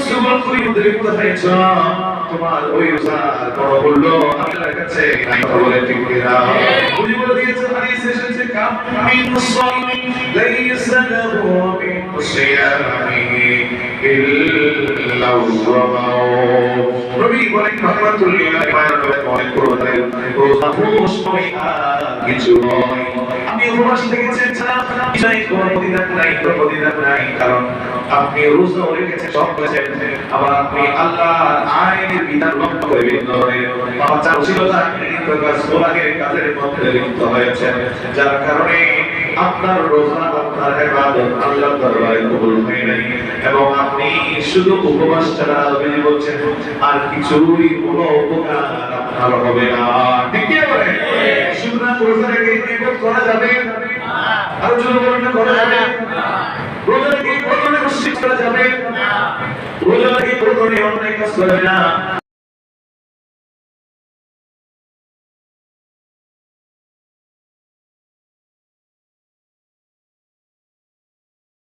সুবল করি উদ্রিক্ত হয়েছ তোমার ওই রোজার বড় বললো আল্লাহর কাছে বলে ঠিক না উনি বলে দিয়েছেন হাদিস এসেছে কাম মিন সাইমিন লাইসা লাহু মিন সিয়ামিহি ইল্লা নবী বলেন রাহমাতুল লিল আলামিন রোজা মুসলিম কিছু নয় আপনি উপবাস থেকেছেন ছাড়া বিষয় কোনো প্রতিদান নাই কারণ আপনি রোজা রেখেছেন সব করেছেন আবার আপনি আল্লাহর আইনের বিধান লক্ষ্য করে বিরুদ্ধ হয়ে পাপাচার অশ্লীলতা ঘৃণিত কাজ গোলাহের কাজের মধ্যে লিপ্ত হয়েছেন যার কারণে আপনার রোজা আপনার ইবাদত আল্লাহর দরবারে কবুল হয় নাই এবং আপনি শুধু উপবাস ছাড়া বেশি বলছেন আর কিছুই কোনো উপকার আপনার হবে না ঠিক কি বলে সুতরাং রোজা রেখে ইবাদত করা যাবে না আর যদি বলেন করা যাবে না রোজা রেখে কোরবানি করা যাবে না রোজা রেখে কোরবানি অন্যায় কাজ করা যাবে না